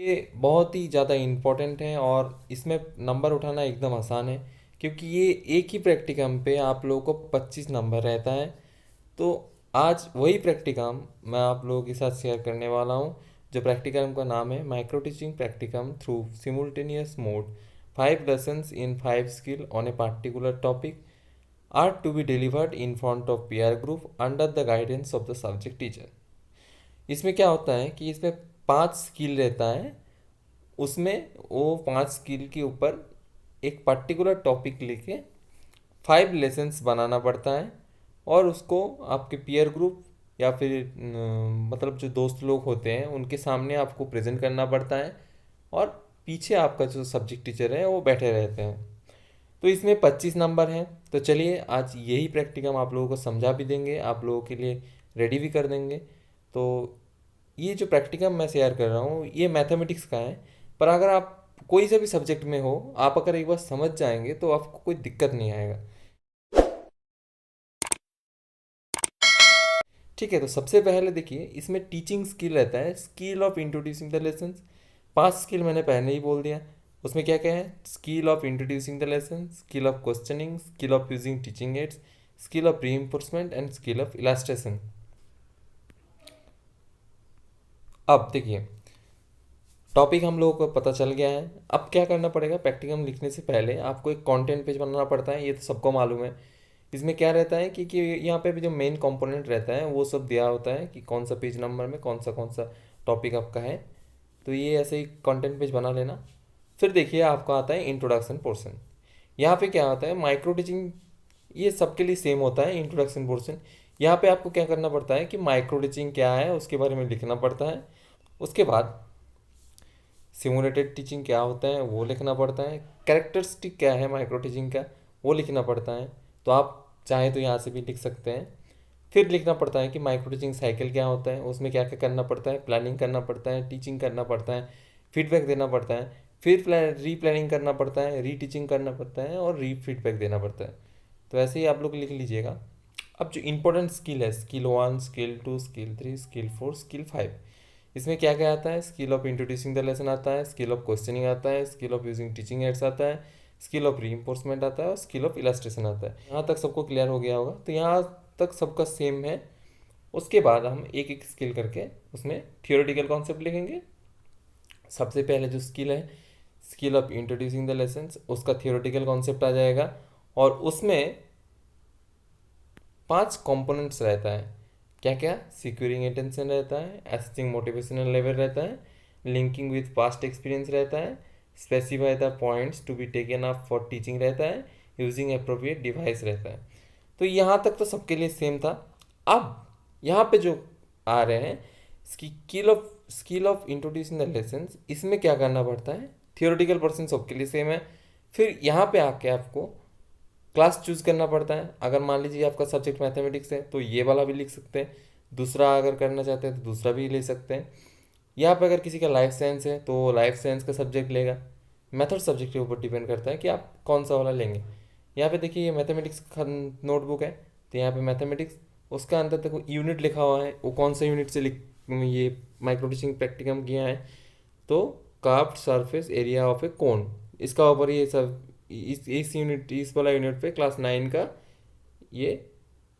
ये बहुत ही ज़्यादा इम्पोर्टेंट है और इसमें नंबर उठाना एकदम आसान है, क्योंकि ये एक ही प्रैक्टिकम पे आप लोगों को 25 नंबर रहता है। तो आज वही प्रैक्टिकम मैं आप लोगों के साथ शेयर करने वाला हूँ, जो प्रैक्टिकम का नाम है micro teaching practicum through simultaneous mode, 5 lessons in 5 skills on a particular topic are to be delivered in front of peer group under the guidance of the subject teacher। इसमें क्या होता है कि इसमें 5 स्किल रहता है। उसमें वो 5 स्किल के ऊपर एक पर्टिकुलर टॉपिक लेके 5 लेसन्स बनाना पड़ता है, और उसको आपके पीयर ग्रुप या फिर मतलब जो दोस्त लोग होते हैं उनके सामने आपको प्रेजेंट करना पड़ता है, और पीछे आपका जो सब्जेक्ट टीचर है वो बैठे रहते हैं। तो इसमें 25 नंबर हैं। तो चलिए आज यही प्रैक्टिकम आप लोगों को समझा भी देंगे, आप लोगों के लिए रेडी भी कर देंगे। तो ये जो प्रैक्टिकम मैं शेयर कर रहा हूँ ये मैथमेटिक्स का है, पर अगर आप कोई से भी सब्जेक्ट में हो, आप अगर एक बार समझ जाएंगे तो आपको कोई दिक्कत नहीं आएगा। ठीक है, तो सबसे पहले देखिए इसमें टीचिंग स्किल रहता है, skill of introducing the lesson. 5 skill मैंने पहले ही बोल दिया। उसमें क्या क्या है? Skill of introducing the lesson, skill of questioning, skill of using teaching ads, skill of री एंड स्किल ऑफ इलास्ट्रेशन। अब देखिए टॉपिक हम लोगों को पता चल गया है। अब क्या करना पड़ेगा? प्रैक्टिकम लिखने से पहले आपको एक कंटेंट पेज बनाना पड़ता है, ये तो सबको मालूम है। इसमें क्या रहता है कि यहाँ पे भी जो मेन कंपोनेंट रहता है वो सब दिया होता है कि कौन सा पेज नंबर में कौन सा टॉपिक आपका है। तो ये ऐसे ही कंटेंट पेज बना लेना। फिर देखिए आपका आता है इंट्रोडक्शन पोर्शन। यहाँ पे क्या होता है? माइक्रो टीचिंग ये सबके लिए सेम होता है। इंट्रोडक्शन पोर्शन यहाँ पे आपको क्या करना पड़ता है कि माइक्रो टीचिंग क्या है उसके बारे में लिखना पड़ता है। उसके बाद सिमुलेटेड टीचिंग क्या होता है वो लिखना पड़ता है। कैरेक्टरिस्टिक क्या है माइक्रो टीचिंग का वो लिखना पड़ता है। तो आप चाहें तो यहाँ से भी लिख सकते हैं। फिर लिखना पड़ता है कि माइक्रो टीचिंग साइकिल क्या होता है, उसमें क्या क्या करना पड़ता है, प्लानिंग करना पड़ता है, टीचिंग करना पड़ता है, फीडबैक देना पड़ता है, फिर री प्लानिंग करना पड़ता है, री टीचिंग करना पड़ता है, और री फीडबैक देना पड़ता है। तो ऐसे ही आप लोग लिख लीजिएगा। अब जो इंपॉर्टेंट स्किल है, skill 1, skill 2, skill 3, skill 4, skill 5, इसमें क्या क्या आता है? Skill of introducing the lesson आता है, स्किल ऑफ क्वेश्चनिंग आता है, skill of using teaching ads आता है, स्किल ऑफ री आता है, और स्किल ऑफ इलास्ट्रेशन आता है। यहाँ तक सबको क्लियर हो गया होगा। तो यहाँ तक सबका सेम है। उसके बाद हम एक एक स्किल करके उसमें थियोरेटिकल कॉन्सेप्ट लिखेंगे। सबसे पहले जो स्किल है, skill of introducing the lessons, उसका थियोरेटिकल कॉन्सेप्ट आ जाएगा, और उसमें 5 कंपोनेंट्स रहता है। क्या क्या? सिक्योरिंग अटेंशन रहता है, असेसिंग मोटिवेशनल लेवल रहता है, लिंकिंग विथ पास्ट एक्सपीरियंस रहता है, specify the points to be taken up for teaching रहता है, यूजिंग अप्रोप्रिएट डिवाइस रहता है। तो यहाँ तक तो सबके लिए सेम था। अब यहाँ पे जो आ रहे हैं skill of introducing the lessons, इसमें क्या करना पड़ता है? थियोरेटिकल पोर्शन सबके लिए सेम है। फिर यहाँ पे आके आपको क्लास चूज करना पड़ता है। अगर मान लीजिए आपका सब्जेक्ट मैथमेटिक्स है तो ये वाला भी लिख सकते हैं, दूसरा अगर करना चाहते हैं तो दूसरा भी ले सकते हैं। यहाँ पे अगर किसी का लाइफ साइंस है तो लाइफ साइंस का सब्जेक्ट लेगा। मेथड सब्जेक्ट के ऊपर डिपेंड करता है कि आप कौन सा वाला लेंगे। यहाँ पे देखिए ये मैथमेटिक्स का नोटबुक है, तो यहाँ पे मैथमेटिक्स, उसका अंदर देखो यूनिट लिखा हुआ है, वो कौन सा यूनिट से लिख ये माइक्रो टीचिंग प्रैक्टिकम किया है। तो कार्व्ड सरफेस एरिया ऑफ ए कोन, इसका ऊपर ये सब इस यूनिट, इस वाला यूनिट पे क्लास 9 का ये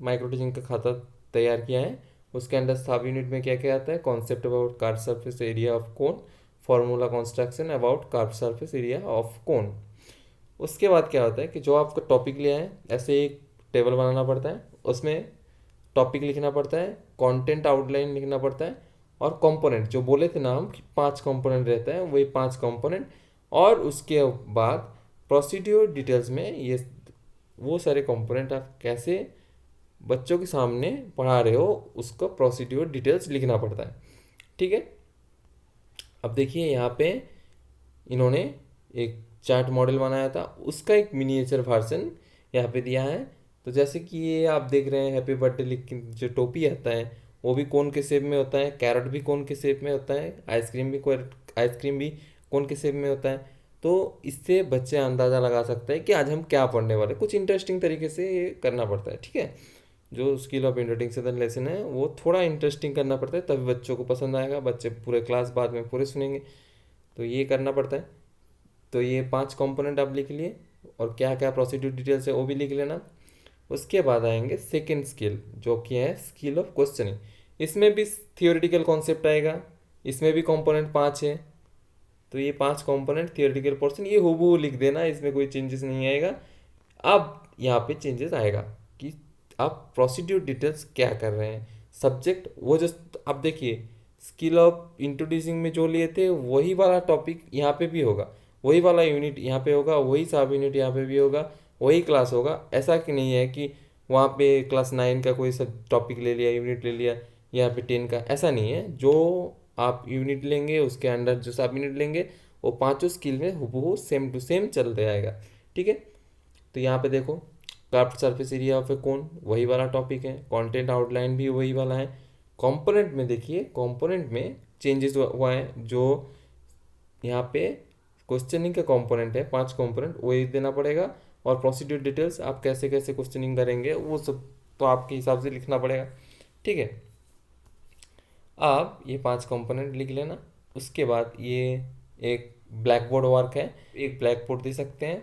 माइक्रो टीचिंग का खाता तैयार किया है। उसके अंदर सब यूनिट में क्या क्या आता है? Concept about curve surface area of cone, formula construction about curve surface area of cone. उसके बाद क्या होता है कि जो आपका टॉपिक लिया है ऐसे एक टेबल बनाना पड़ता है, उसमें टॉपिक लिखना पड़ता है, कंटेंट आउटलाइन लिखना पड़ता है, और कंपोनेंट जो बोले थे ना हम कि 5 कंपोनेंट रहता है, वही 5 कंपोनेंट। और उसके बाद प्रोसीड्यूर डिटेल्स में ये वो सारे कंपोनेंट आप कैसे बच्चों के सामने पढ़ा रहे हो उसका प्रोसीड्यूर डिटेल्स लिखना पड़ता है। ठीक है, अब देखिए यहाँ पे इन्होंने एक चार्ट मॉडल बनाया था, उसका एक मिनिएचर वर्जन यहाँ पे दिया है। तो जैसे कि ये आप देख रहे हैं हैप्पी बर्थडे लिख के जो टोपी आता है वो भी कोन के शेप में होता है, कैरेट भी कोन के शेप में होता है, आइसक्रीम भी कोन के शेप में होता है। तो इससे बच्चे अंदाज़ा लगा सकते हैं कि आज हम क्या पढ़ने वाले, कुछ इंटरेस्टिंग तरीके से ये करना पड़ता है। ठीक है, जो स्किल ऑफ इंट्रोडक्शन लेसन है वो थोड़ा इंटरेस्टिंग करना पड़ता है, तभी बच्चों को पसंद आएगा, बच्चे पूरे क्लास बाद में पूरे सुनेंगे। तो ये करना पड़ता है। तो ये 5 कंपोनेंट आप लिख लिए और क्या क्या प्रोसीड्यूर डिटेल्स है वो भी लिख लेना। उसके बाद आएंगे सेकेंड स्किल, जो कि है स्किल ऑफ क्वेश्चनिंग। इसमें भी थियोरिटिकल कॉन्सेप्ट आएगा, इसमें भी कंपोनेंट 5 है। तो ये 5 कंपोनेंट थियोरिटिकल पोर्शन, ये हूबहू लिख देना, इसमें कोई चेंजेस नहीं आएगा। अब यहाँ पे चेंजेस आएगा कि आप प्रोसीड्यूर डिटेल्स क्या कर रहे हैं, सब्जेक्ट वो जो आप देखिए स्किल ऑफ इंट्रोड्यूसिंग में जो लिए थे वही वाला टॉपिक यहाँ पे भी होगा, वही वाला यूनिट यहाँ पे होगा, वही सब यूनिट यहाँ पे भी होगा, वही क्लास होगा। ऐसा कि नहीं है कि वहाँ पे क्लास 9 का कोई सब टॉपिक ले लिया, यूनिट ले लिया, यहाँ पे 10 का, ऐसा नहीं है। जो आप यूनिट लेंगे उसके अंडर जो सब यूनिट लेंगे वो पांचों स्किल में हूबहू सेम टू सेम चलते आएगा। ठीक है, तो यहाँ पे देखो कर्व्ड सरफेस एरिया ऑफ ए कोन वही वाला टॉपिक है, कंटेंट आउटलाइन भी वही वाला है। कंपोनेंट में देखिए, कंपोनेंट में चेंजेस हुआ है। जो यहाँ पे क्वेश्चनिंग का कंपोनेंट है 5 कंपोनेंट वही देना पड़ेगा, और प्रोसीड्यूर डिटेल्स आप कैसे कैसे क्वेश्चनिंग करेंगे वो सब तो आपके हिसाब से लिखना पड़ेगा। ठीक है, आप ये 5 कंपोनेंट लिख लेना। उसके बाद ये एक ब्लैक बोर्ड वर्क है, एक ब्लैक बोर्ड दे सकते हैं।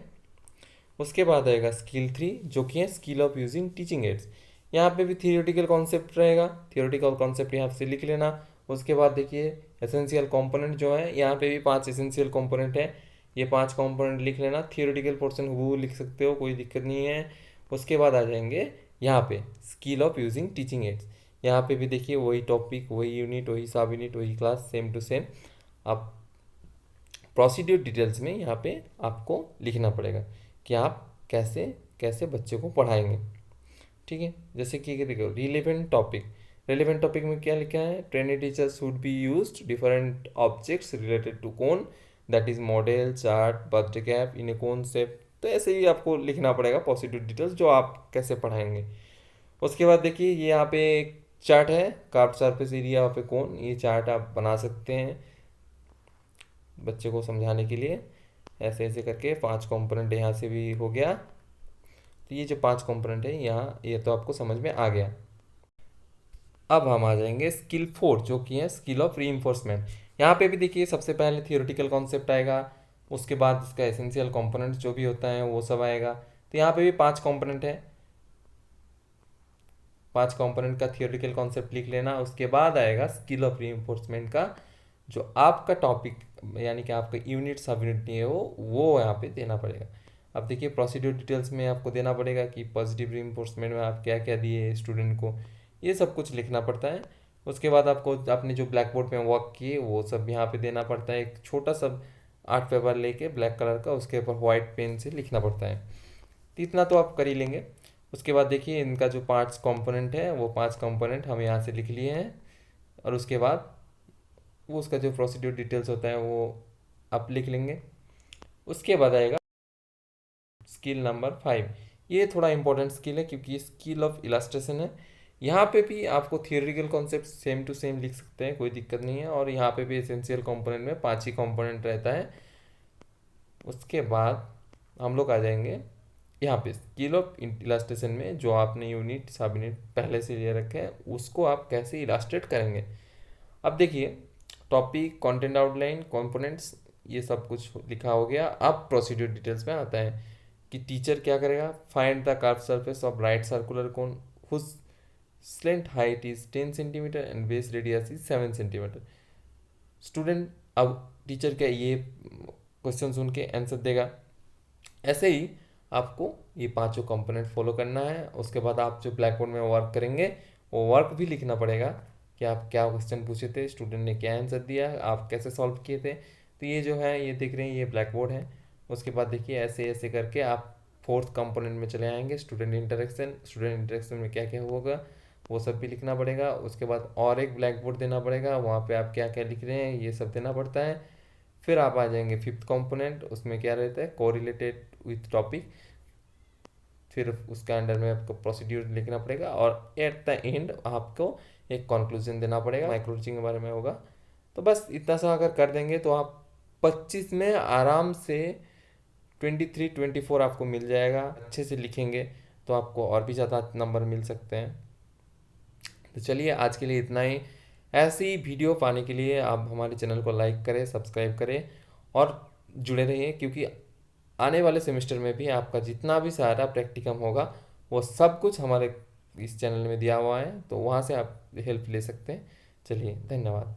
उसके बाद आएगा स्किल 3, जो कि है skill of using teaching ads. यहाँ पे भी थियोरेटिकल कॉन्सेप्ट रहेगा, थियोरेटिकल कॉन्सेप्ट यहाँ से लिख लेना। उसके बाद देखिए एसेंशियल कंपोनेंट जो है, यहाँ पे भी 5 एसेंशियल कंपोनेंट है, ये 5 कंपोनेंट लिख लेना। थियोरेटिकल पोर्शन वो लिख सकते हो, कोई दिक्कत नहीं है। उसके बाद आ जाएंगे यहाँ पे skill of using teaching ads. यहाँ पे भी देखिए वही टॉपिक, वही यूनिट, वही सब यूनिट, वही क्लास, सेम टू सेम। आप प्रोसीड्यूर डिटेल्स में यहाँ पे आपको लिखना पड़ेगा कि आप कैसे कैसे बच्चे को पढ़ाएंगे। ठीक है, जैसे कि देखो रिलेवेंट टॉपिक, रिलेवेंट टॉपिक में क्या लिखा है, training teacher should be used different objects related to cone, that is model, chart, birthday cap in a cone shape. तो ऐसे ही आपको लिखना पड़ेगा प्रोसीड्यूर डिटेल्स जो आप कैसे पढ़ाएंगे। उसके बाद देखिए ये यहाँ पे एक चार्ट है, कर्व्ड सरफेस एरिया ऑफ ए कोन। ये चार्ट आप बना सकते हैं बच्चे को समझाने के लिए। ऐसे ऐसे करके 5 कंपोनेंट यहाँ से भी हो गया। तो ये जो 5 कंपोनेंट है यहाँ, ये तो आपको समझ में आ गया। अब हम आ जाएंगे स्किल 4, जो कि है स्किल ऑफ रीइंफोर्समेंट। यहाँ पे भी देखिए सबसे पहले थियोरेटिकल कॉन्सेप्ट आएगा, उसके बाद इसका एसेंशियल कंपोनेंट जो भी होता है वो सब आएगा। तो यहाँ पे भी 5 कंपोनेंट है, 5 कंपोनेंट का थियोरेटिकल कॉन्सेप्ट लिख लेना। उसके बाद आएगा स्किल ऑफ रीइंफोर्समेंट का, जो आपका टॉपिक यानी कि आपका यूनिट सब यूनिट नहीं है वो यहाँ पे देना पड़ेगा। अब देखिए प्रोसीड्यूर डिटेल्स में आपको देना पड़ेगा कि पॉजिटिव रीइंफोर्समेंट में आप क्या क्या दिए स्टूडेंट को, ये सब कुछ लिखना पड़ता है। उसके बाद आपको आपने जो ब्लैक बोर्ड में वर्क किए वो सब यहाँ पे देना पड़ता है। एक छोटा सा आर्ट पेपर लेके ब्लैक कलर का, उसके ऊपर वाइट पेन से लिखना पड़ता है। तो इतना तो आप कर ही लेंगे। उसके बाद देखिए इनका जो 5 कंपोनेंट है वो 5 कंपोनेंट हम यहाँ से लिख लिए हैं, और उसके बाद वो उसका जो प्रोसीड्यूर डिटेल्स होता है वो आप लिख लेंगे। उसके बाद आएगा स्किल नंबर 5। ये थोड़ा इंपॉर्टेंट स्किल है क्योंकि ये स्किल ऑफ इलास्ट्रेशन है। यहाँ पे भी आपको theoretical concept same to same लिख सकते हैं, कोई दिक्कत नहीं है। और यहाँ पे भी एसेंशियल कंपोनेंट में 5 ही कंपोनेंट रहता है। उसके बाद हम लोग आ जाएंगे यहाँ पे स्किल ऑफ इलास्ट्रेशन में, जो आपने यूनिट सब यूनिट पहले से ले रखे हैं उसको आप कैसे इलास्ट्रेट करेंगे। अब देखिए टॉपिक, कंटेंट आउटलाइन, कंपोनेंट्स, ये सब कुछ लिखा हो गया। अब प्रोसीड्यूर डिटेल्स में आता है कि टीचर क्या करेगा, find the curve surface of right circular cone whose slant height is 10 centimetre and base radius is 7 centimetre. Student अब टीचर का ये क्वेश्चन सुन के आंसर देगा। ऐसे ही आपको ये पांचों कंपोनेंट फॉलो करना है। उसके बाद आप जो ब्लैक बोर्ड में वर्क करेंगे वो वर्क भी लिखना पड़ेगा कि आप क्या क्वेश्चन पूछे थे, स्टूडेंट ने क्या आंसर दिया, आप कैसे सॉल्व किए थे। तो ये जो है ये देख रहे हैं ये ब्लैक बोर्ड है। उसके बाद देखिए ऐसे ऐसे करके आप 4th कंपोनेंट में चले आएंगे, स्टूडेंट इंटरेक्शन। स्टूडेंट इंटरेक्शन में क्या क्या होगा वो सब भी लिखना पड़ेगा। उसके बाद और एक ब्लैक बोर्ड देना पड़ेगा, वहाँ पे आप क्या क्या लिख रहे हैं ये सब देना पड़ता है। फिर आप आ जाएंगे 5th कंपोनेंट, उसमें क्या रहता है, कोरिलेटेड विथ टॉपिक। फिर उसके अंडर में आपको प्रोसीड्यूर लिखना पड़ेगा, और एट द एंड आपको एक कंक्लूजन देना पड़ेगा, माइक्रो टीचिंग के बारे में होगा। तो बस इतना सा अगर कर देंगे तो आप 25 में आराम से 23 24 आपको मिल जाएगा। अच्छे से लिखेंगे तो आपको और भी ज़्यादा नंबर मिल सकते हैं। तो चलिए आज के लिए इतना ही। ऐसी वीडियो पाने के लिए आप हमारे चैनल को लाइक करें, सब्सक्राइब करें और जुड़े रहिए, क्योंकि आने वाले सेमेस्टर में भी आपका जितना भी सारा प्रैक्टिकम होगा वो सब कुछ हमारे इस चैनल में दिया हुआ है, तो वहाँ से आप हेल्प ले सकते हैं। चलिए, धन्यवाद।